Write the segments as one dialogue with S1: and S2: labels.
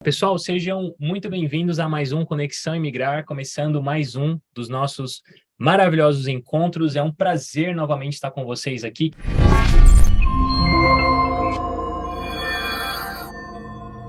S1: Pessoal, sejam muito bem-vindos a mais um Conexão Imigrar, começando mais um dos nossos maravilhosos encontros. É um prazer novamente estar com vocês aqui.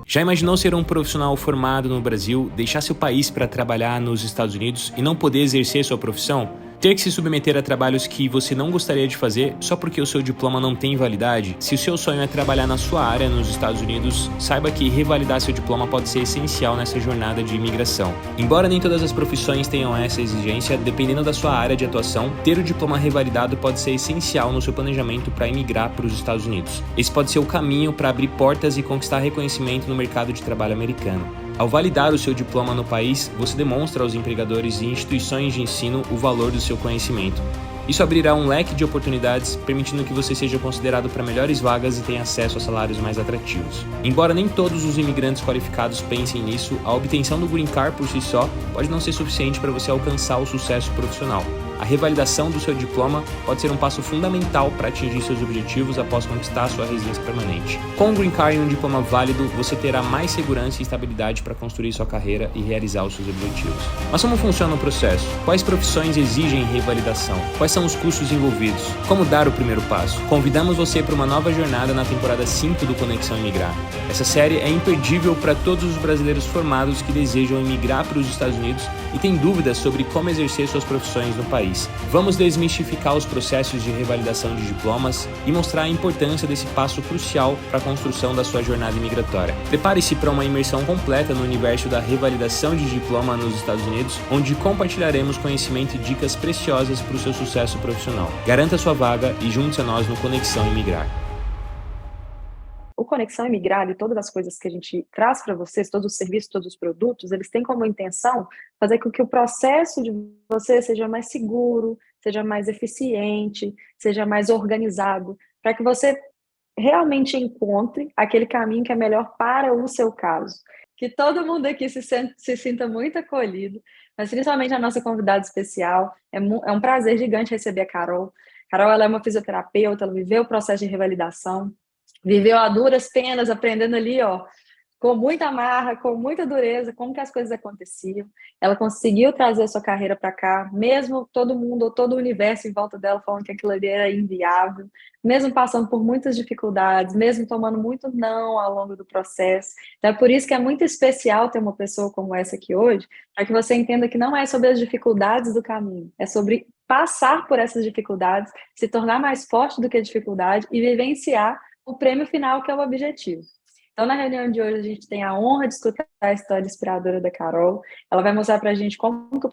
S1: Já imaginou ser um profissional formado no Brasil, deixar seu país para trabalhar nos Estados Unidos e não poder exercer sua profissão? Ter que se submeter a trabalhos que você não gostaria de fazer só porque o seu diploma não tem validade? Se o seu sonho é trabalhar na sua área nos Estados Unidos, saiba que revalidar seu diploma pode ser essencial nessa jornada de imigração. Embora nem todas as profissões tenham essa exigência, dependendo da sua área de atuação, ter o diploma revalidado pode ser essencial no seu planejamento para imigrar para os Estados Unidos. Esse pode ser o caminho para abrir portas e conquistar reconhecimento no mercado de trabalho americano. Ao validar o seu diploma no país, você demonstra aos empregadores e instituições de ensino o valor do seu conhecimento. Isso abrirá um leque de oportunidades, permitindo que você seja considerado para melhores vagas e tenha acesso a salários mais atrativos. Embora nem todos os imigrantes qualificados pensem nisso, a obtenção do Green Card por si só pode não ser suficiente para você alcançar o sucesso profissional. A revalidação do seu diploma pode ser um passo fundamental para atingir seus objetivos após conquistar sua residência permanente. Com o Green Card e um diploma válido, você terá mais segurança e estabilidade para construir sua carreira e realizar os seus objetivos. Mas como funciona o processo? Quais profissões exigem revalidação? Quais são os custos envolvidos? Como dar o primeiro passo? Convidamos você para uma nova jornada na temporada 5 do Conexão Imigrar. Essa série é imperdível para todos os brasileiros formados que desejam imigrar para os Estados Unidos e têm dúvidas sobre como exercer suas profissões no país. Vamos desmistificar os processos de revalidação de diplomas e mostrar a importância desse passo crucial para a construção da sua jornada imigratória. Prepare-se para uma imersão completa no universo da revalidação de diploma nos Estados Unidos, onde compartilharemos conhecimento e dicas preciosas para o seu sucesso profissional. Garanta sua vaga e junte-se a nós no Conexão Imigrar.
S2: O Conexão Imigrar e todas as coisas que a gente traz para vocês, todos os serviços, todos os produtos, eles têm como intenção fazer com que o processo de você seja mais seguro, seja mais eficiente, seja mais organizado, para que você realmente encontre aquele caminho que é melhor para o seu caso. Que todo mundo aqui se sinta muito acolhido, mas principalmente a nossa convidada especial. É um prazer gigante receber a Carol. Carol, ela é uma fisioterapeuta, ela viveu o processo de revalidação, viveu a duras penas, aprendendo ali, com muita marra, com muita dureza, como que as coisas aconteciam. Ela conseguiu trazer a sua carreira para cá, mesmo todo mundo, ou todo o universo em volta dela falando que aquilo ali era inviável, mesmo passando por muitas dificuldades, mesmo tomando muito não ao longo do processo. Então é por isso que é muito especial ter uma pessoa como essa aqui hoje, para que você entenda que não é sobre as dificuldades do caminho, é sobre passar por essas dificuldades, se tornar mais forte do que a dificuldade e vivenciar o prêmio final, que é o objetivo. Então, na reunião de hoje, a gente tem a honra de escutar a história inspiradora da Carol. Ela vai mostrar para a gente como que o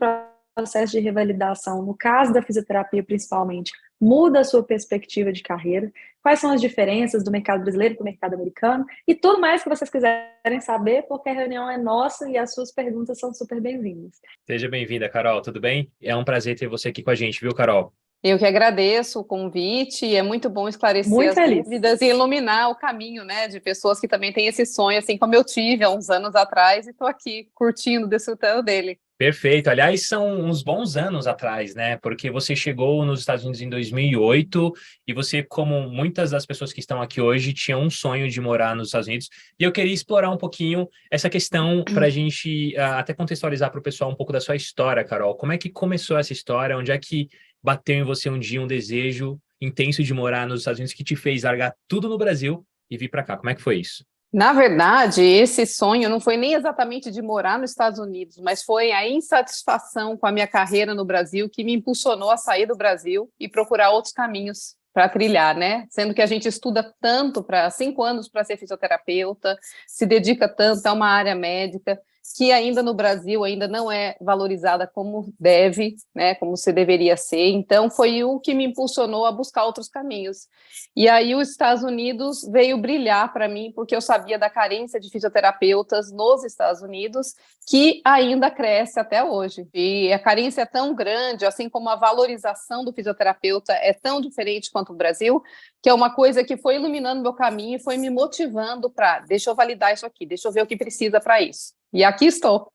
S2: processo de revalidação, no caso da fisioterapia principalmente, muda a sua perspectiva de carreira, quais são as diferenças do mercado brasileiro para o mercado americano e tudo mais que vocês quiserem saber, porque a reunião é nossa e as suas perguntas são super bem-vindas.
S1: Seja bem-vinda, Carol, tudo bem? É um prazer ter você aqui com a gente, viu, Carol?
S3: Eu que agradeço o convite, é muito bom esclarecer as dúvidas e iluminar o caminho, né, de pessoas que também têm esse sonho, assim como eu tive há uns anos atrás, e estou aqui curtindo, desfrutando dele.
S1: Perfeito. Aliás, são uns bons anos atrás, né? Porque você chegou nos Estados Unidos em 2008 e você, como muitas das pessoas que estão aqui hoje, tinha um sonho de morar nos Estados Unidos. E eu queria explorar um pouquinho essa questão para a gente até contextualizar para o pessoal um pouco da sua história, Carol. Como é que começou essa história? Onde é que bateu em você um dia um desejo intenso de morar nos Estados Unidos que te fez largar tudo no Brasil e vir para cá? Como é que foi isso?
S3: Na verdade, esse sonho não foi nem exatamente de morar nos Estados Unidos, mas foi a insatisfação com a minha carreira no Brasil que me impulsionou a sair do Brasil e procurar outros caminhos para trilhar, né? Sendo que a gente estuda tanto, 5 anos para ser fisioterapeuta, se dedica tanto a uma área médica, que ainda no Brasil ainda não é valorizada como deve, né, como se deveria ser. Então, foi o que me impulsionou a buscar outros caminhos. E aí, os Estados Unidos veio brilhar para mim, porque eu sabia da carência de fisioterapeutas nos Estados Unidos, que ainda cresce até hoje. E a carência é tão grande, assim como a valorização do fisioterapeuta é tão diferente quanto o Brasil, que é uma coisa que foi iluminando meu caminho e foi me motivando para, deixa eu validar isso aqui, deixa eu ver o que precisa para isso. E aqui estou.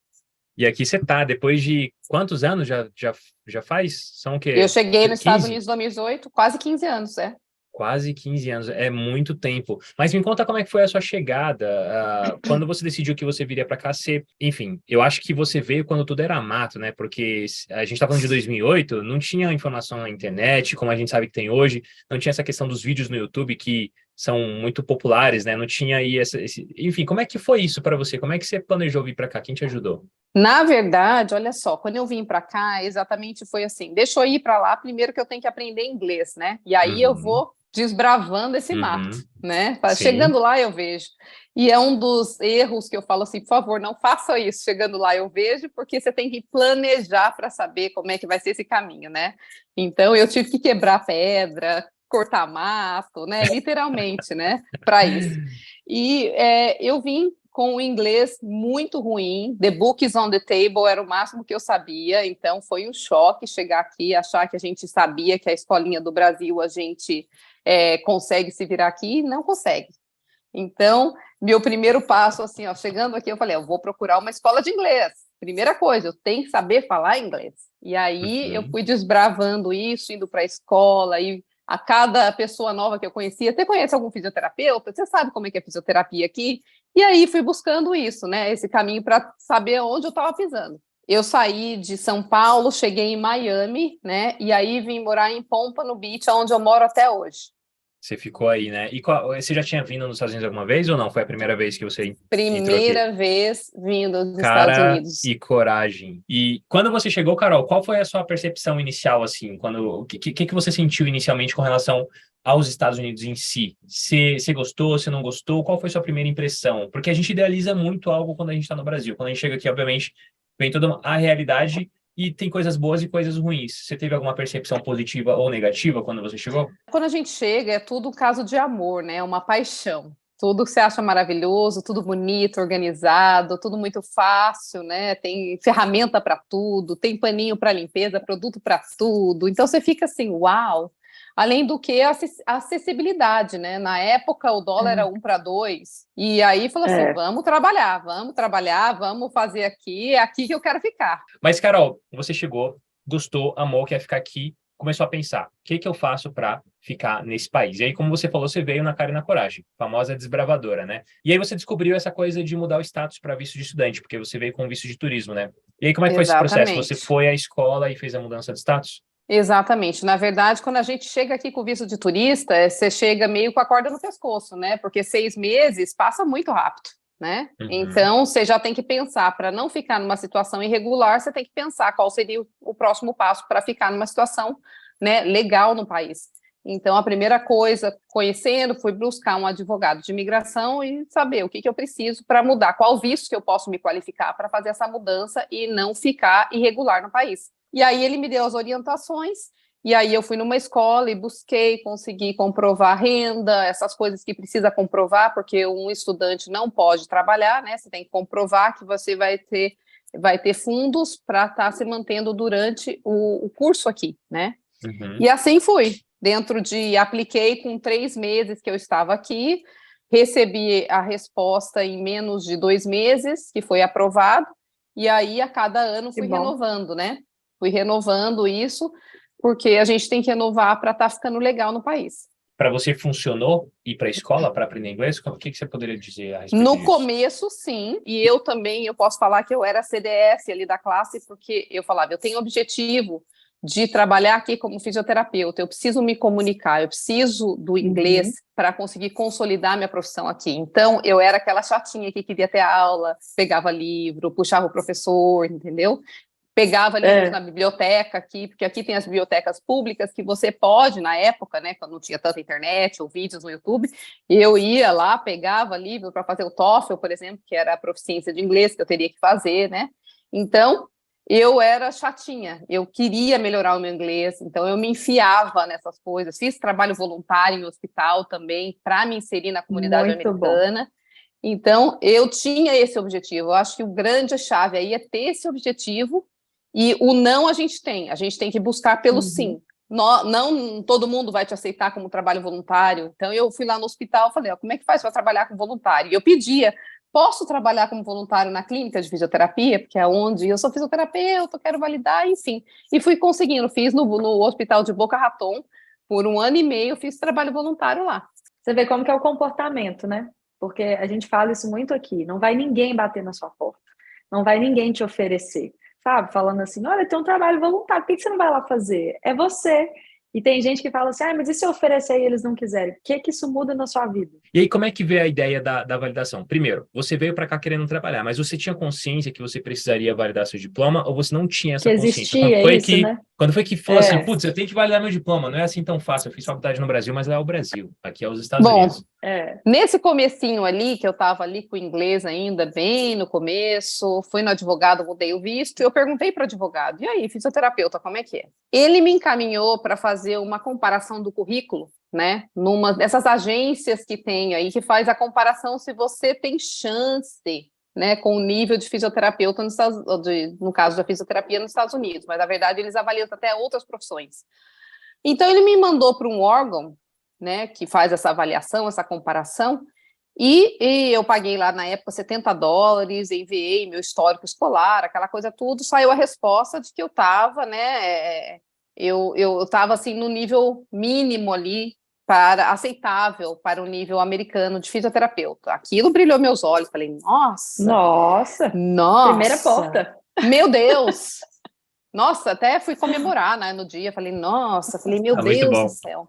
S1: E aqui você está, depois de quantos anos já faz? São o quê?
S3: Eu cheguei nos
S1: 15?
S3: Estados Unidos em 2018, quase 15 anos,
S1: Quase 15 anos, é muito tempo. Mas me conta como é que foi a sua chegada, quando você decidiu que você viria para cá, enfim, eu acho que você veio quando tudo era mato, né? Porque a gente tá falando de 2008, não tinha informação na internet, como a gente sabe que tem hoje, não tinha essa questão dos vídeos no YouTube que são muito populares, né? Não tinha aí enfim, como é que foi isso para você? Como é que você planejou vir para cá? Quem te ajudou?
S3: Na verdade, olha só, quando eu vim para cá, exatamente foi assim: deixa eu ir para lá, primeiro que eu tenho que aprender inglês, né? E aí eu
S1: Uhum,
S3: vou desbravando esse mato,
S1: uhum,
S3: né?
S1: sim.
S3: Chegando lá eu vejo. E é um dos erros que eu falo assim: por favor, não faça isso. Chegando lá eu vejo, porque você tem que planejar para saber como é que vai ser esse caminho, né? Então eu tive que quebrar pedra, cortar mato, né? Literalmente, né? Para isso. E eu vim com o inglês muito ruim, the book is on the table era o máximo que eu sabia, então foi um choque chegar aqui, achar que a gente sabia que a escolinha do Brasil a gente consegue se virar aqui, não consegue. Então, meu primeiro passo, assim, ó, chegando aqui, eu falei, eu vou procurar uma escola de inglês. Primeira coisa, eu tenho que saber falar inglês. E aí eu
S1: Uhum.
S3: fui desbravando isso, indo para a escola, e a cada pessoa nova que eu conhecia, você conhece algum fisioterapeuta? Você sabe como é que é fisioterapia aqui? E aí fui buscando isso, né? Esse caminho para saber onde eu estava pisando. Eu saí de São Paulo, cheguei em Miami, né? E aí vim morar em Pompano Beach, onde eu moro até hoje.
S1: Você ficou aí, né? E você já tinha vindo nos Estados Unidos alguma vez ou não? Foi a primeira vez que você entrou aqui?
S3: Primeira vez vindo dos Estados
S1: Cara
S3: Unidos.
S1: e coragem. E quando você chegou, Carol, qual foi a sua percepção inicial, assim? O que você sentiu inicialmente com relação aos Estados Unidos em si? Você gostou, você não gostou? Qual foi a sua primeira impressão? Porque a gente idealiza muito algo quando a gente está no Brasil. Quando a gente chega aqui, obviamente, vem toda a realidade e tem coisas boas e coisas ruins. Você teve alguma percepção positiva ou negativa quando você chegou?
S3: Quando a gente chega, é tudo um caso de amor, né? É uma paixão. Tudo que você acha maravilhoso, tudo bonito, organizado, tudo muito fácil, né? Tem ferramenta para tudo, tem paninho para limpeza, produto para tudo. Então você fica assim, uau! Além do que a acessibilidade, né? Na época o dólar era 1 para 2, e aí falou assim:
S2: É,
S3: vamos trabalhar, vamos fazer aqui, é aqui que eu quero ficar.
S1: Mas, Carol, você chegou, gostou, amou, quer ficar aqui, começou a pensar, o que que eu faço para ficar nesse país? E aí, como você falou, você veio na cara e na coragem, famosa desbravadora, né? E aí você descobriu essa coisa de mudar o status para visto de estudante, porque você veio com visto de turismo, né? E aí, como é que foi esse processo? Você
S3: Exatamente.
S1: foi à escola e fez a mudança de status?
S3: Exatamente. Na verdade, quando a gente chega aqui com visto de turista, você chega meio com a corda no pescoço, né? Porque 6 meses passa muito rápido, né?
S1: Uhum,
S3: Então, você já tem que pensar, para não ficar numa situação irregular, você tem que pensar qual seria o próximo passo para ficar numa situação, né, legal no país. Então, a primeira coisa, conhecendo, fui buscar um advogado de imigração e saber o que eu preciso para mudar, qual visto que eu posso me qualificar para fazer essa mudança e não ficar irregular no país. E aí ele me deu as orientações, e aí eu fui numa escola e busquei, consegui comprovar renda, essas coisas que precisa comprovar, porque um estudante não pode trabalhar, né? Você tem que comprovar que você vai ter fundos para estar se mantendo durante o curso aqui, né?
S1: uhum.
S3: E assim fui. Apliquei com 3 meses que eu estava aqui, recebi a resposta em menos de 2 meses, que foi aprovado, e aí a cada ano
S2: que
S3: fui
S2: bom.
S3: renovando, né? Fui renovando isso, porque a gente tem que renovar para estar ficando legal no país.
S1: Para você funcionou ir para a escola para aprender inglês? O que que você poderia dizer a respeito
S3: No
S1: disso?
S3: começo, sim, e eu também, eu posso falar que eu era CDF ali da classe, porque eu falava, eu tenho objetivo de trabalhar aqui como fisioterapeuta, eu preciso me comunicar, eu preciso do inglês
S2: Uhum.
S3: para conseguir consolidar minha profissão aqui. Então, eu era aquela chatinha que queria ter aula, pegava livro, puxava o professor, entendeu? Pegava livros
S2: É,
S3: na biblioteca aqui, porque aqui tem as bibliotecas públicas que você pode, na época, né, quando não tinha tanta internet ou vídeos no YouTube, eu ia lá, pegava livro para fazer o TOEFL, por exemplo, que era a proficiência de inglês que eu teria que fazer, né? Então, eu era chatinha, eu queria melhorar o meu inglês, então eu me enfiava nessas coisas, fiz trabalho voluntário em hospital também, para me inserir na comunidade
S2: muito bom.
S3: americana. Então, eu tinha esse objetivo. Eu acho que o grande chave aí é ter esse objetivo, e o não a gente tem que buscar pelo
S2: Uhum.
S3: sim. Não todo mundo vai te aceitar como trabalho voluntário. Então, eu fui lá no hospital e falei, ó, como é que faz para trabalhar como voluntário? E eu pedia, posso trabalhar como voluntário na clínica de fisioterapia? Porque é onde eu sou fisioterapeuta, quero validar, enfim. E fui conseguindo, fiz no Hospital de Boca Raton, Por 1 ano e meio eu fiz trabalho voluntário lá.
S2: Você vê como que é o comportamento, né? Porque a gente fala isso muito aqui. Não vai ninguém bater na sua porta. Não vai ninguém te oferecer. Sabe? Falando assim, olha, tem um trabalho voluntário. Por que você não vai lá fazer? É você. E tem gente que fala assim, mas e se eu oferecer e eles não quiserem? O que isso muda na sua vida?
S1: E aí, como é que veio a ideia da validação? Primeiro, você veio para cá querendo trabalhar, mas você tinha consciência que você precisaria validar seu diploma ou você não tinha
S2: Que
S1: essa consciência?
S2: existia isso, né?
S1: Quando foi que falou assim, putz, eu tenho que validar meu diploma? Não é assim tão fácil. Eu fiz faculdade no Brasil, mas lá é o Brasil. Aqui é os Estados Unidos.
S3: Nesse comecinho ali, que eu estava ali com o inglês ainda, bem no começo, fui no advogado, mudei o visto, e eu perguntei para o advogado, e aí, fisioterapeuta, como é que é? Ele me encaminhou para fazer uma comparação do currículo, né, numa dessas agências que tem aí, que faz a comparação se você tem chance, né, com o nível de fisioterapeuta no caso da fisioterapia nos Estados Unidos, mas na verdade eles avaliam até outras profissões. Então ele me mandou para um órgão, né, que faz essa avaliação, essa comparação, e eu paguei lá na época $70, enviei meu histórico escolar, aquela coisa tudo, saiu a resposta de que eu estava, né, eu estava assim no nível mínimo ali, aceitável para o nível americano de fisioterapeuta. Aquilo brilhou meus olhos, falei, nossa,
S2: primeira porta.
S3: Meu Deus! Nossa, até fui comemorar, né, no dia, falei, meu Deus do céu.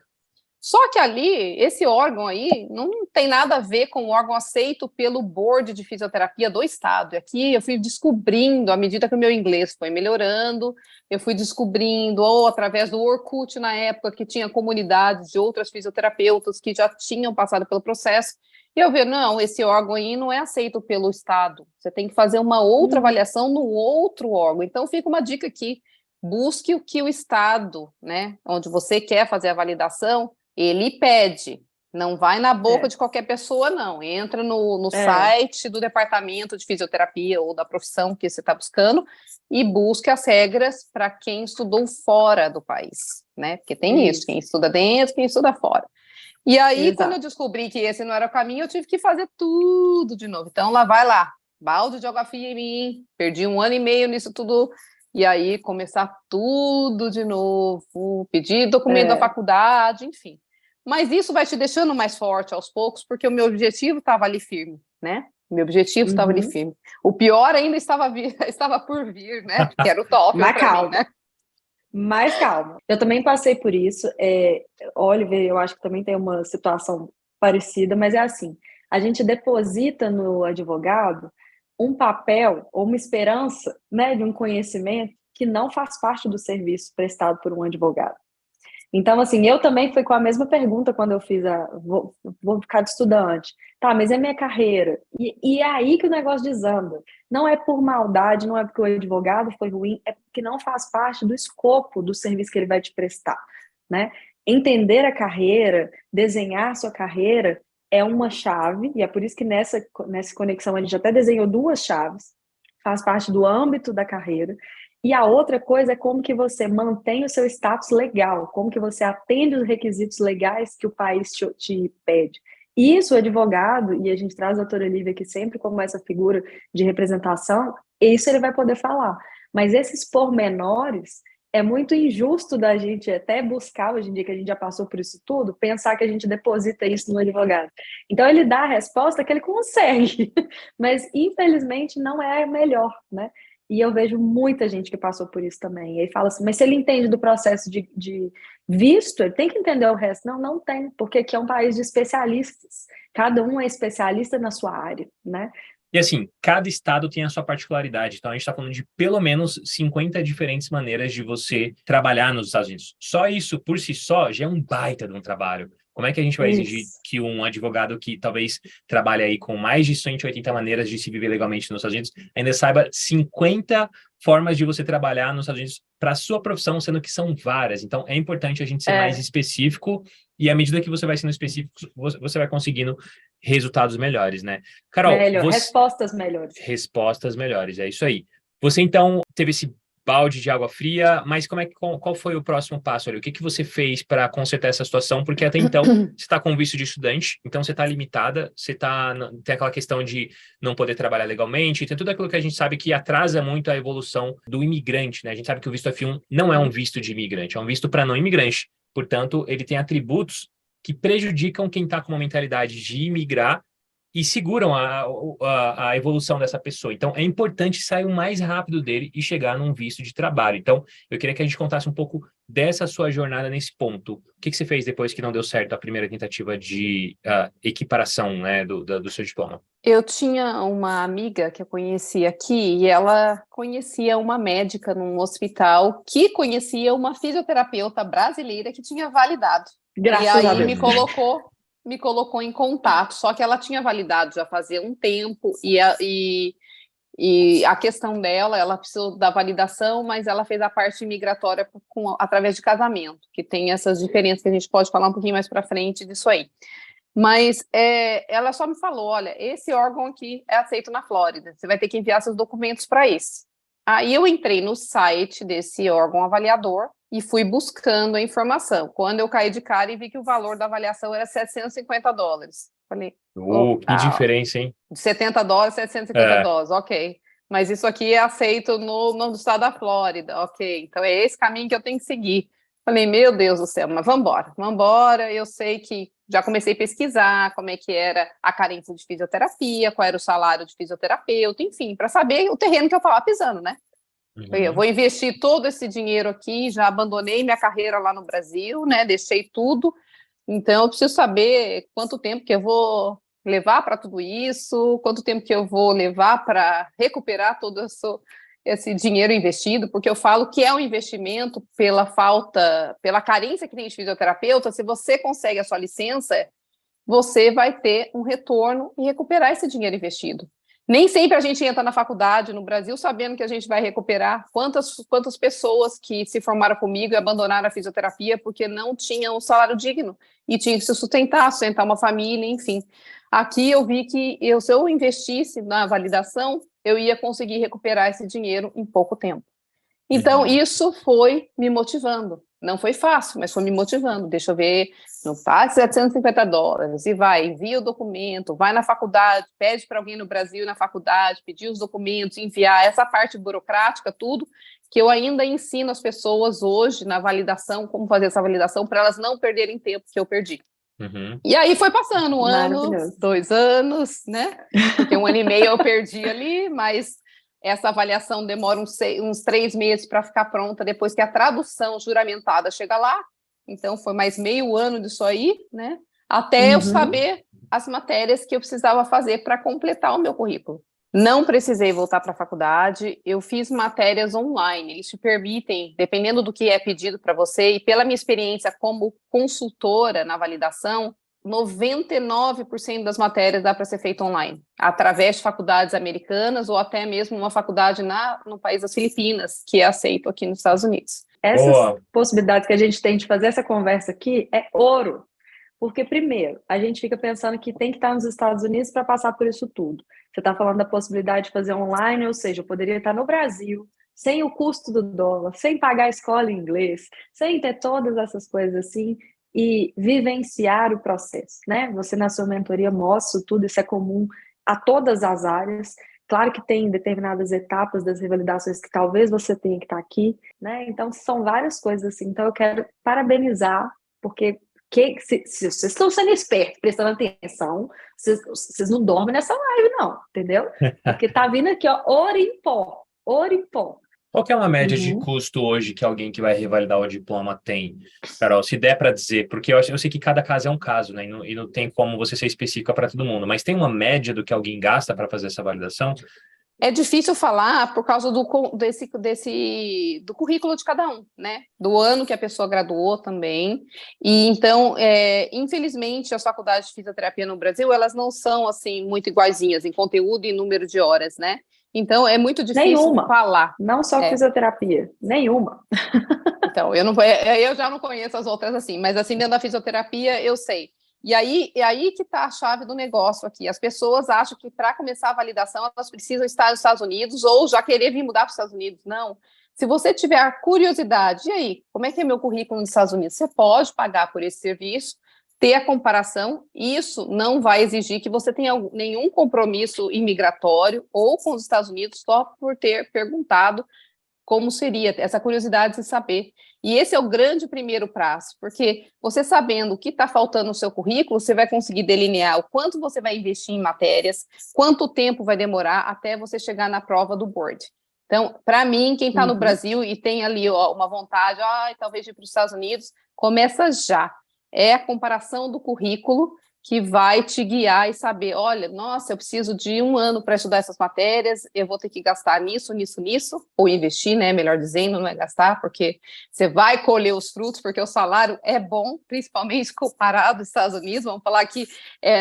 S3: Só que ali, esse órgão aí, não tem nada a ver com o órgão aceito pelo Board de Fisioterapia do Estado. E aqui eu fui descobrindo, à medida que o meu inglês foi melhorando, eu fui descobrindo, ou através do Orkut na época, que tinha comunidades de outras fisioterapeutas que já tinham passado pelo processo, e eu vi, não, esse órgão aí não é aceito pelo Estado, você tem que fazer uma outra avaliação no outro órgão. Então fica uma dica aqui, busque o que o Estado, né, onde você quer fazer a validação, ele pede, não vai na boca de qualquer pessoa, não. Entra no site do departamento de fisioterapia ou da profissão que você está buscando e busque as regras para quem estudou fora do país, né? Porque tem isso, quem estuda dentro, quem estuda fora. E aí, quando eu descobri que esse não era o caminho, eu tive que fazer tudo de novo. Então, vai lá, balde de água fria em mim, perdi 1 ano e meio nisso tudo. E aí, começar tudo de novo, pedir documento da faculdade, enfim. Mas isso vai te deixando mais forte aos poucos, porque o meu objetivo estava ali firme, né? Meu objetivo estava ali firme. O pior ainda estava por vir, né? Que era o TOEFL.
S2: Mas calma, né? Mais calma. Eu também passei por isso. Oliver, eu acho que também tem uma situação parecida, mas é assim, a gente deposita no advogado um papel ou uma esperança, né, de um conhecimento que não faz parte do serviço prestado por um advogado. Então, assim, eu também fui com a mesma pergunta quando eu fiz vou ficar de estudante. Tá, mas é minha carreira. E é aí que o negócio desanda. Não é por maldade, não é porque o advogado foi ruim, é porque não faz parte do escopo do serviço que ele vai te prestar, né? Entender a carreira, desenhar sua carreira é uma chave, e é por isso que nessa conexão a gente até desenhou 2 chaves, faz parte do âmbito da carreira. E a outra coisa é como que você mantém o seu status legal, como que você atende os requisitos legais que o país te pede. Isso, o advogado, e a gente traz a doutora Lívia aqui sempre como essa figura de representação, isso ele vai poder falar. Mas esses pormenores, é muito injusto da gente até buscar, hoje em dia que a gente já passou por isso tudo, pensar que a gente deposita isso no advogado. Então, ele dá a resposta que ele consegue, mas infelizmente não é a melhor, né? E eu vejo muita gente que passou por isso também. E aí fala assim, mas se ele entende do processo de visto, ele tem que entender o resto. Não tem, porque aqui é um país de especialistas. Cada um é especialista na sua área, né?
S1: E assim, cada estado tem a sua particularidade. Então, a gente está falando de pelo menos 50 diferentes maneiras de você trabalhar nos Estados Unidos. Só isso, por si só, já é um baita de um trabalho. Como é que a gente vai exigir que um advogado que talvez trabalhe aí com mais de 180 maneiras de se viver legalmente nos Estados Unidos ainda saiba 50 formas de você trabalhar nos Estados Unidos para a sua profissão, sendo que são várias. Então, é importante a gente ser mais específico e à medida que você vai sendo específico, você vai conseguindo resultados melhores, né? Carol,
S2: respostas melhores.
S1: Respostas melhores, é isso aí. Você, então, teve esse balde de água fria, mas qual foi o próximo passo ali? O que você fez para consertar essa situação? Porque até então você está com visto de estudante, então você está limitada, tem aquela questão de não poder trabalhar legalmente, tem tudo aquilo que a gente sabe que atrasa muito a evolução do imigrante, né? A gente sabe que o visto F1 não é um visto de imigrante, é um visto para não imigrante. Portanto, ele tem atributos que prejudicam quem está com uma mentalidade de imigrar e seguram a evolução dessa pessoa. Então, é importante sair o mais rápido dele e chegar num visto de trabalho. Então, eu queria que a gente contasse um pouco dessa sua jornada nesse ponto. O que você fez depois que não deu certo a primeira tentativa de equiparação, né, do seu diploma?
S3: Eu tinha uma amiga que eu conhecia aqui e ela conhecia uma médica num hospital que conhecia uma fisioterapeuta brasileira que tinha validado.
S2: Graças
S3: e aí
S2: a Deus.
S3: me colocou em contato, só que ela tinha validado já fazia um tempo e a questão dela, ela precisou da validação, mas ela fez a parte migratória através de casamento, que tem essas diferenças que a gente pode falar um pouquinho mais para frente disso aí. Mas ela só me falou, olha, esse órgão aqui é aceito na Flórida, você vai ter que enviar seus documentos para esse. Aí eu entrei no site desse órgão avaliador e fui buscando a informação. Quando eu caí de cara e vi que o valor da avaliação era $750. Falei,
S1: que diferença, hein?
S3: De $70, $750, ok. Mas isso aqui é aceito no estado da Flórida, ok. Então é esse caminho que eu tenho que seguir. Falei, meu Deus do céu, mas vamos embora. Eu sei que já comecei a pesquisar como é que era a carência de fisioterapia, qual era o salário de fisioterapeuta, enfim, para saber o terreno que eu estava pisando, né? Eu vou investir todo esse dinheiro aqui, já abandonei minha carreira lá no Brasil, né? Deixei tudo. Então, eu preciso saber quanto tempo que eu vou levar para tudo isso, quanto tempo que eu vou levar para recuperar todo esse dinheiro investido, porque eu falo que é um investimento pela carência que tem de fisioterapeuta. Se você consegue a sua licença, você vai ter um retorno e recuperar esse dinheiro investido. Nem sempre a gente entra na faculdade no Brasil sabendo que a gente vai recuperar. Quantas pessoas que se formaram comigo e abandonaram a fisioterapia porque não tinham um salário digno e tinham que se sustentar uma família, enfim. Aqui eu vi que se eu investisse na validação, eu ia conseguir recuperar esse dinheiro em pouco tempo. Então, isso foi me motivando. Não foi fácil, mas foi me motivando. Deixa eu ver, não passe $750 e envia o documento, vai na faculdade, pede para alguém no Brasil na faculdade, pedir os documentos, enviar essa parte burocrática, tudo, que eu ainda ensino as pessoas hoje na validação, como fazer essa validação, para elas não perderem tempo que eu perdi. E aí foi passando 1 ano, 2 anos, né? Porque 1 ano e meio eu perdi ali, mas essa avaliação demora uns 3 meses para ficar pronta, depois que a tradução juramentada chega lá. Então, foi mais meio ano disso aí, né? Até eu saber as matérias que eu precisava fazer para completar o meu currículo. Não precisei voltar para a faculdade, eu fiz matérias online. Eles te permitem, dependendo do que é pedido para você, e pela minha experiência como consultora na validação, 99% das matérias dá para ser feito online, através de faculdades americanas ou até mesmo uma faculdade no país das Filipinas, que é aceito aqui nos Estados Unidos.
S2: Essas possibilidades que a gente tem de fazer essa conversa aqui é ouro, porque primeiro, a gente fica pensando que tem que estar nos Estados Unidos para passar por isso tudo. Você está falando da possibilidade de fazer online, ou seja, eu poderia estar no Brasil, sem o custo do dólar, sem pagar a escola em inglês, sem ter todas essas coisas assim, e vivenciar o processo, né? Você na sua mentoria mostra tudo, isso é comum a todas as áreas. Claro que tem determinadas etapas das revalidações que talvez você tenha que estar aqui, né? Então são várias coisas assim. Então eu quero parabenizar, porque se vocês estão sendo espertos, prestando atenção, vocês não dormem nessa live não, entendeu? Porque tá vindo aqui, ó, ouro em pó, ouro em pó.
S1: Qual que é uma média de custo hoje que alguém que vai revalidar o diploma tem, Carol? Se der para dizer, porque eu sei que cada caso é um caso, né? E não tem como você ser específica para todo mundo, mas tem uma média do que alguém gasta para fazer essa validação?
S3: É difícil falar por causa do currículo de cada um, né? Do ano que a pessoa graduou também. E então, infelizmente, as faculdades de fisioterapia no Brasil, elas não são assim muito iguaizinhas em conteúdo e número de horas, né? Então, é muito difícil falar.
S2: Não só fisioterapia, nenhuma.
S3: Então, eu já não conheço as outras assim, mas assim, dentro da fisioterapia, eu sei. E aí que está a chave do negócio aqui. As pessoas acham que para começar a validação, elas precisam estar nos Estados Unidos ou já querer vir mudar para os Estados Unidos. Não. Se você tiver a curiosidade, e aí, como é que é meu currículo nos Estados Unidos? Você pode pagar por esse serviço, ter a comparação. Isso não vai exigir que você tenha nenhum compromisso imigratório ou com os Estados Unidos só por ter perguntado como seria, essa curiosidade de saber. E esse é o grande primeiro passo, porque você sabendo o que está faltando no seu currículo, você vai conseguir delinear o quanto você vai investir em matérias, quanto tempo vai demorar até você chegar na prova do board. Então, para mim, quem está no Brasil e tem ali uma vontade, talvez ir para os Estados Unidos, começa já. É a comparação do currículo que vai te guiar e saber, olha, nossa, eu preciso de 1 ano para estudar essas matérias, eu vou ter que gastar nisso, ou investir, né, melhor dizendo, não é gastar, porque você vai colher os frutos, porque o salário é bom, principalmente comparado aos Estados Unidos, vamos falar que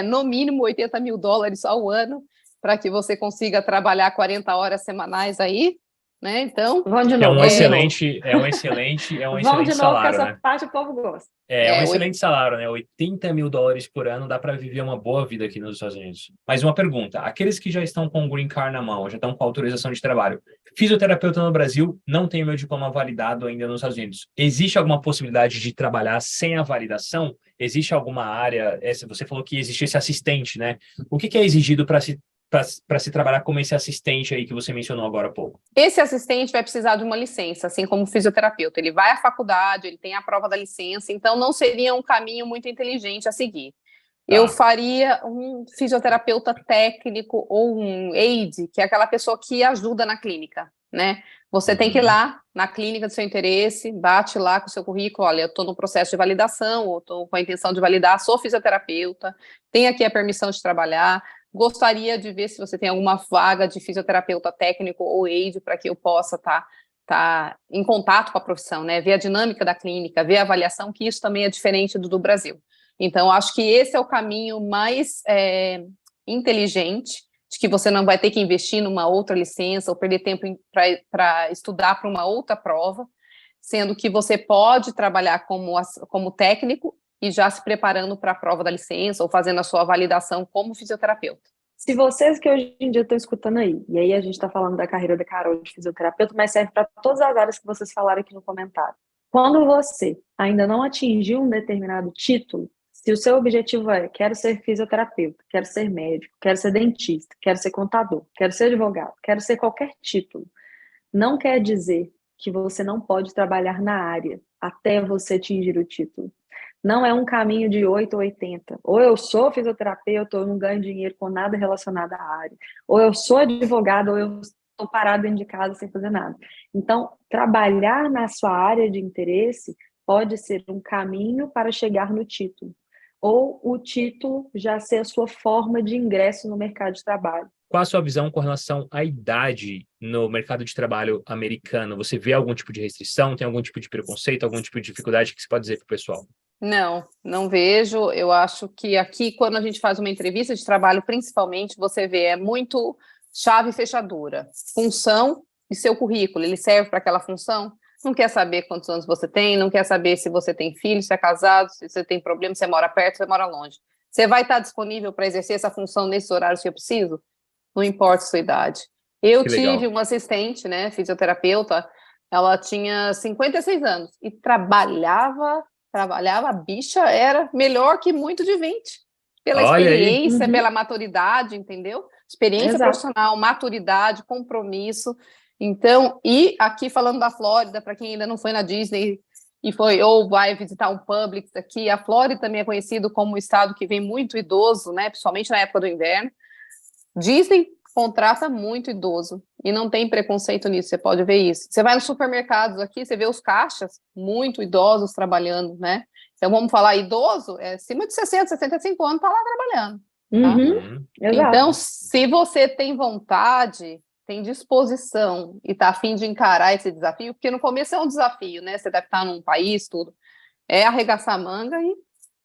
S3: no mínimo $80 mil ao ano, para que você consiga trabalhar 40 horas semanais aí, né, então...
S2: Vão de
S1: É
S2: novo,
S1: um
S2: vão de novo.
S1: excelente
S2: que
S1: salário,
S2: essa
S1: né?
S2: parte o povo gosta.
S1: É um excelente salário, né? $80 mil por ano dá para viver uma boa vida aqui nos Estados Unidos. Mas uma pergunta: aqueles que já estão com o Green Card na mão, já estão com autorização de trabalho, fisioterapeuta no Brasil, não tem o meu diploma validado ainda nos Estados Unidos. Existe alguma possibilidade de trabalhar sem a validação? Existe alguma área? Você falou que existe esse assistente, né? O que é exigido para se trabalhar como esse assistente aí que você mencionou agora há pouco?
S3: Esse assistente vai precisar de uma licença, assim como o fisioterapeuta. Ele vai à faculdade, ele tem a prova da licença, então não seria um caminho muito inteligente a seguir.
S1: Tá.
S3: Eu faria um fisioterapeuta técnico ou um aide, que é aquela pessoa que ajuda na clínica, né? Você tem que ir lá na clínica do seu interesse, bate lá com o seu currículo, olha, eu estou no processo de validação, ou estou com a intenção de validar, sou fisioterapeuta, tenho aqui a permissão de trabalhar, gostaria de ver se você tem alguma vaga de fisioterapeuta técnico ou aide para que eu possa estar em contato com a profissão, né? Ver a dinâmica da clínica, ver a avaliação, que isso também é diferente do Brasil. Então, acho que esse é o caminho mais inteligente, de que você não vai ter que investir numa outra licença ou perder tempo para estudar para uma outra prova, sendo que você pode trabalhar como técnico e já se preparando para a prova da licença ou fazendo a sua validação como fisioterapeuta.
S2: Se vocês que hoje em dia estão escutando aí, e aí a gente está falando da carreira da Carol de fisioterapeuta, mas serve para todas as áreas que vocês falaram aqui no comentário. Quando você ainda não atingiu um determinado título, se o seu objetivo é, quero ser fisioterapeuta, quero ser médico, quero ser dentista, quero ser contador, quero ser advogado, quero ser qualquer título, não quer dizer que você não pode trabalhar na área até você atingir o título. Não é um caminho de 8 ou 80. Ou eu sou fisioterapeuta, ou eu não ganho dinheiro com nada relacionado à área. Ou eu sou advogado, ou eu estou parado dentro de casa sem fazer nada. Então, trabalhar na sua área de interesse pode ser um caminho para chegar no título. Ou o título já ser a sua forma de ingresso no mercado de trabalho.
S1: Qual a sua visão com relação à idade no mercado de trabalho americano? Você vê algum tipo de restrição, tem algum tipo de preconceito, algum tipo de dificuldade que você pode dizer para o pessoal?
S3: Não vejo. Eu acho que aqui, quando a gente faz uma entrevista de trabalho, principalmente, você vê, é muito chave e fechadura. Função e seu currículo, ele serve para aquela função? Não quer saber quantos anos você tem, não quer saber se você tem filho, se é casado, se você tem problema, se você mora perto, se você mora longe. Você vai estar disponível para exercer essa função nesses horários que eu preciso? Não importa a sua idade. Eu tive uma assistente, né, fisioterapeuta, ela tinha 56 anos e trabalhava, a bicha era melhor que muito de 20. Pela experiência, pela maturidade, entendeu? Experiência profissional, maturidade, compromisso. Então, e aqui falando da Flórida, para quem ainda não foi na Disney e foi ou vai visitar um Publix aqui, a Flórida também é conhecido como um estado que vem muito idoso, né, principalmente na época do inverno. Disney contrata muito idoso e não tem preconceito nisso, você pode ver isso. Você vai nos supermercados aqui, você vê os caixas, muito idosos trabalhando, né? Então, vamos falar idoso, acima de 60, 65 anos, está lá trabalhando. Tá? Então, se você tem vontade, tem disposição e está a fim de encarar esse desafio, porque no começo é um desafio, né? Você deve estar num país, tudo. É arregaçar a manga e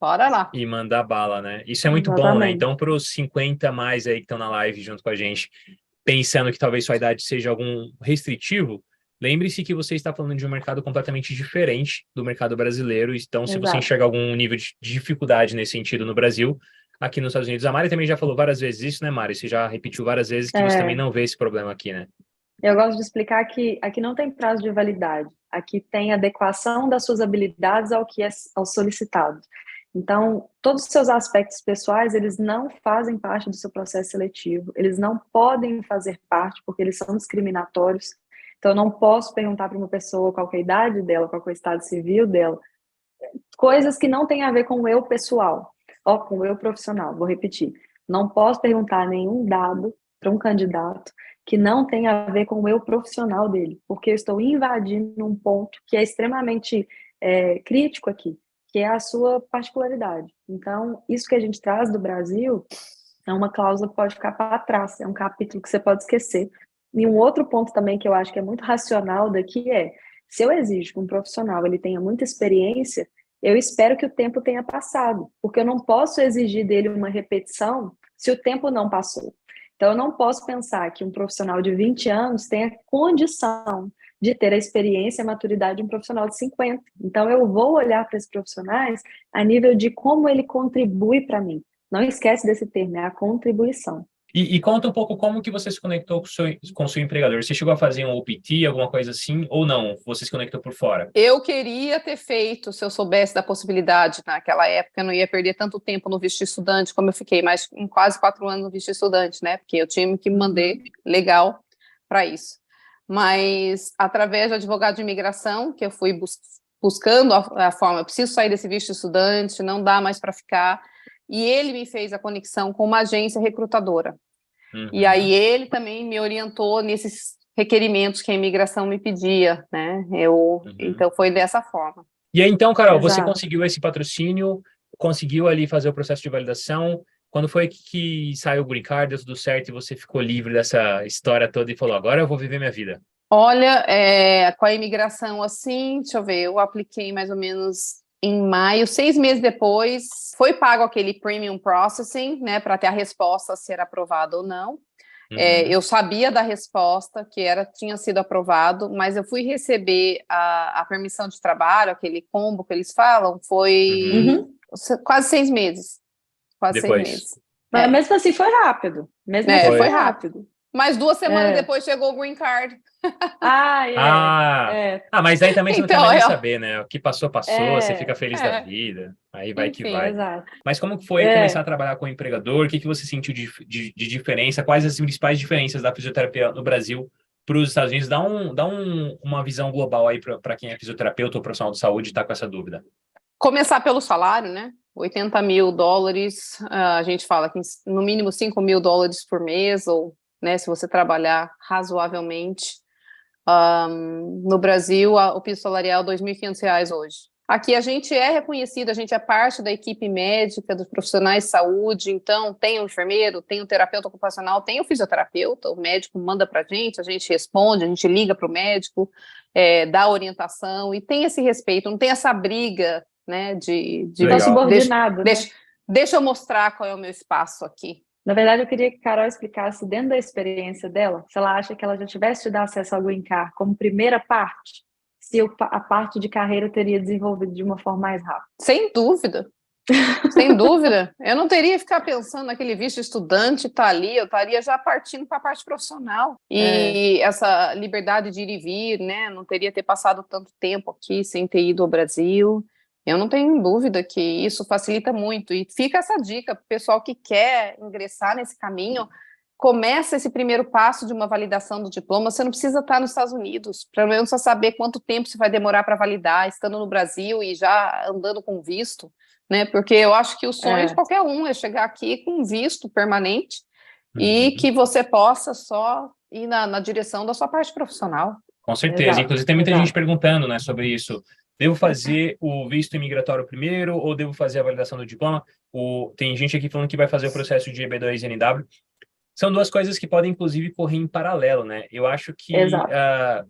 S3: bora lá.
S1: E mandar bala, né? Isso é muito bom, né? Então, para os 50 mais aí que estão na live junto com a gente, pensando que talvez sua idade seja algum restritivo, lembre-se que você está falando de um mercado completamente diferente do mercado brasileiro. Então, se você enxerga algum nível de dificuldade nesse sentido no Brasil, aqui nos Estados Unidos, a Mari também já falou várias vezes isso, né, Mari? Você já repetiu várias vezes que você também não vê esse problema aqui, né?
S2: Eu gosto de explicar que aqui não tem prazo de validade. Aqui tem adequação das suas habilidades ao que é solicitado. Então, todos os seus aspectos pessoais, eles não fazem parte do seu processo seletivo, eles não podem fazer parte porque eles são discriminatórios. Então, eu não posso perguntar para uma pessoa qual que é a idade dela, qual que é o estado civil dela, coisas que não têm a ver com o eu pessoal, ó, com o eu profissional, vou repetir. Não posso perguntar nenhum dado para um candidato que não tem a ver com o eu profissional dele, porque eu estou invadindo um ponto que é extremamente crítico aqui, que é a sua particularidade. Então, isso que a gente traz do Brasil é uma cláusula que pode ficar para trás, é um capítulo que você pode esquecer. E um outro ponto também que eu acho que é muito racional daqui é, se eu exijo que um profissional ele tenha muita experiência, eu espero que o tempo tenha passado, porque eu não posso exigir dele uma repetição se o tempo não passou. Então, eu não posso pensar que um profissional de 20 anos tenha condição de ter a experiência e a maturidade de um profissional de 50. Então, eu vou olhar para esses profissionais a nível de como ele contribui para mim. Não esquece desse termo, é a contribuição.
S1: E conta um pouco como que você se conectou com o seu empregador. Você chegou a fazer um OPT, alguma coisa assim, ou não? Você se conectou por fora?
S3: Eu queria ter feito, se eu soubesse da possibilidade naquela época, eu não ia perder tanto tempo no visto de estudante, como eu fiquei mais quase 4 anos no visto de estudante, né? Porque eu tinha que me mandar legal para isso. Mas, através do advogado de imigração, que eu fui buscando a forma, eu preciso sair desse visto de estudante, não dá mais para ficar, e ele me fez a conexão com uma agência recrutadora. Uhum. E aí ele também me orientou nesses requerimentos que a imigração me pedia, né? Então foi dessa forma.
S1: E aí, então, Carol,
S2: Exato.
S1: Você conseguiu esse patrocínio, conseguiu ali fazer o processo de validação. Quando foi que saiu o Green Card, deu tudo certo e você ficou livre dessa história toda e falou, agora eu vou viver minha vida?
S3: Olha, com a imigração assim, deixa eu ver, eu apliquei mais ou menos em maio, 6 meses depois, foi pago aquele premium processing, né, para ter a resposta se era aprovado ou não. Uhum. Eu sabia da resposta, que tinha sido aprovado, mas eu fui receber a permissão de trabalho, aquele combo que eles falam, foi quase 6 meses. Quase
S1: depois.
S3: 6 meses.
S2: Mas mesmo assim foi rápido.
S3: Foi rápido. Mas 2 semanas depois chegou o Green Card.
S1: Mas aí também você não quer mais saber, né? O que passou, você fica feliz da vida. Aí vai.
S2: Enfim,
S1: que vai.
S2: Exato.
S1: Mas como foi começar a trabalhar com o empregador? O que você sentiu de diferença? Quais as principais diferenças da fisioterapia no Brasil para os Estados Unidos? Dá uma visão global aí para quem é fisioterapeuta ou profissional de saúde e está com essa dúvida.
S3: Começar pelo salário, né? $80 mil, a gente fala que no mínimo $5 mil por mês, ou, né, se você trabalhar razoavelmente. No Brasil, o piso salarial é R$2.500 hoje. Aqui a gente é reconhecido, a gente é parte da equipe médica, dos profissionais de saúde, então tem o enfermeiro, tem o terapeuta ocupacional, tem o fisioterapeuta, o médico manda para a gente responde, a gente liga para o médico, dá orientação, e tem esse respeito, não tem essa briga, né, de
S2: subordinado.
S3: Deixa eu mostrar qual é o meu espaço aqui.
S2: Na verdade, eu queria que a Carol explicasse, dentro da experiência dela, se ela acha que ela já tivesse te dado acesso ao Green Card como primeira parte, se a parte de carreira teria desenvolvido de uma forma mais rápida.
S3: Sem dúvida. Sem dúvida. Eu não teria que ficar pensando naquele visto de estudante, tá ali, eu estaria já partindo para a parte profissional. E essa liberdade de ir e vir, né? Não teria ter passado tanto tempo aqui sem ter ido ao Brasil. Eu não tenho dúvida que isso facilita muito. E fica essa dica para o pessoal que quer ingressar nesse caminho. Começa esse primeiro passo de uma validação do diploma. Você não precisa estar nos Estados Unidos, pelo menos só saber quanto tempo você vai demorar para validar, estando no Brasil e já andando com visto, né? Porque eu acho que o sonho de qualquer um é chegar aqui com visto permanente e que você possa só ir na direção da sua parte profissional.
S1: Com certeza. Exato. Inclusive, tem muita gente perguntando, né, sobre isso. Devo fazer o visto imigratório primeiro ou devo fazer a validação do diploma? Tem gente aqui falando que vai fazer o processo de EB2NW. São 2 coisas que podem, inclusive, correr em paralelo, né? Eu acho que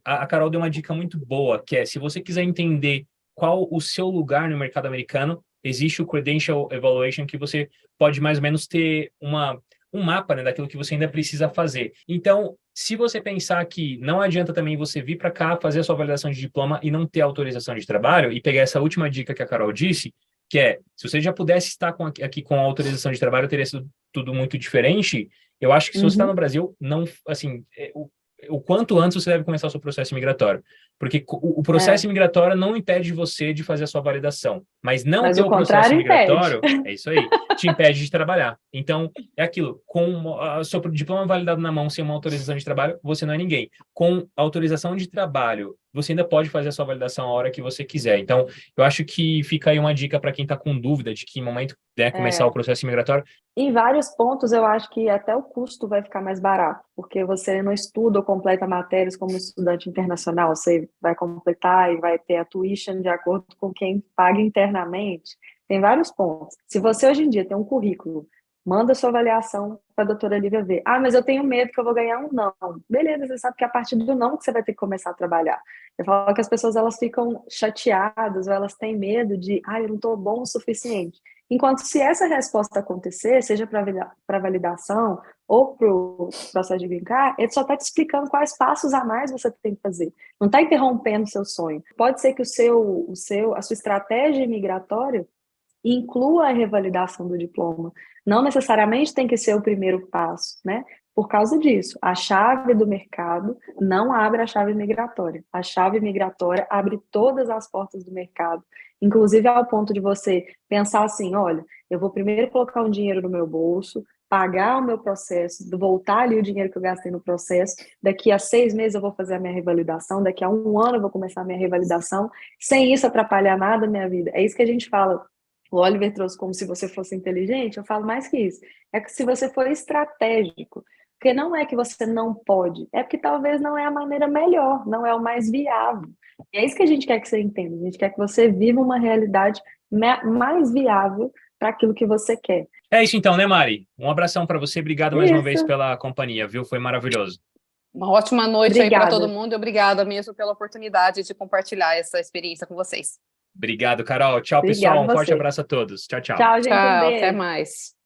S1: a Carol deu uma dica muito boa, que é, se você quiser entender qual o seu lugar no mercado americano, existe o Credential Evaluation, que você pode mais ou menos ter um mapa, né, daquilo que você ainda precisa fazer. Então, se você pensar que não adianta também você vir para cá, fazer a sua validação de diploma e não ter autorização de trabalho, e pegar essa última dica que a Carol disse, que é, se você já pudesse estar aqui com a autorização de trabalho, teria sido tudo muito diferente. Eu acho que se você está no Brasil, não, assim, o quanto antes você deve começar o seu processo migratório. Porque o processo imigratório não impede você de fazer a sua validação, mas não ter
S2: o
S1: o processo
S2: contrário
S1: migratório, é isso aí, te impede de trabalhar. Então, é aquilo, com o seu diploma validado na mão sem uma autorização de trabalho, você não é ninguém. Com autorização de trabalho, você ainda pode fazer a sua validação a hora que você quiser. Então, eu acho que fica aí uma dica para quem está com dúvida de que momento começar o processo migratório.
S2: Em vários pontos, eu acho que até o custo vai ficar mais barato, porque você não estuda ou completa matérias como estudante internacional, você vai completar e vai ter a tuition de acordo com quem paga internamente. Tem vários pontos. Se você hoje em dia tem um currículo, manda sua avaliação para a doutora Lívia ver. Ah, mas eu tenho medo que eu vou ganhar um não. Beleza, você sabe que é a partir do não que você vai ter que começar a trabalhar. Eu falo que as pessoas elas ficam chateadas ou elas têm medo de, eu não estou bom o suficiente. Enquanto se essa resposta acontecer, seja para validação ou para o processo de green card, ele só está te explicando quais passos a mais você tem que fazer. Não está interrompendo o seu sonho. Pode ser que a sua estratégia migratória inclua a revalidação do diploma. Não necessariamente tem que ser o primeiro passo, né? Por causa disso, a chave do mercado não abre a chave migratória. A chave migratória abre todas as portas do mercado, inclusive ao ponto de você pensar assim, olha, eu vou primeiro colocar um dinheiro no meu bolso, pagar o meu processo, voltar ali o dinheiro que eu gastei no processo, daqui a 6 meses eu vou fazer a minha revalidação, daqui a 1 ano eu vou começar a minha revalidação, sem isso atrapalhar nada a minha vida. É isso que a gente fala. O Oliver trouxe como se você fosse inteligente, eu falo mais que isso. É que se você for estratégico, porque não é que você não pode, é porque talvez não é a maneira melhor, não é o mais viável. E é isso que a gente quer que você entenda. A gente quer que você viva uma realidade mais viável para aquilo que você quer.
S1: É isso então, né, Mari? Um abração para você. Obrigado mais uma vez pela companhia, viu? Foi maravilhoso.
S3: Uma ótima noite
S2: Obrigada.
S3: aí para todo mundo e obrigada mesmo pela oportunidade de compartilhar essa experiência com vocês.
S1: Obrigado, Carol. Tchau, pessoal. Um forte abraço a todos. Tchau, tchau.
S2: Tchau, gente.
S3: Tchau,
S2: Um beijo.
S3: até mais.